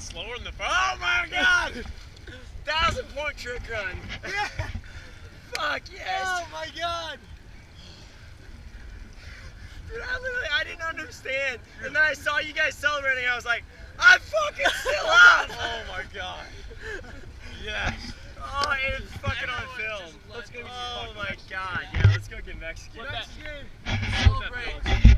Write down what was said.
slower than the oh my god! 1,000-point trick run. Yeah. Fuck yes. Oh my god. Dude, I didn't understand. And then I saw you guys celebrating. I was like, I'm fucking still up. Oh my god. Yes. Oh, and it's fucking on film. Let's go get Oh some my Mexican. god. Yeah, let's go get Mexican. Mexican. Celebrate.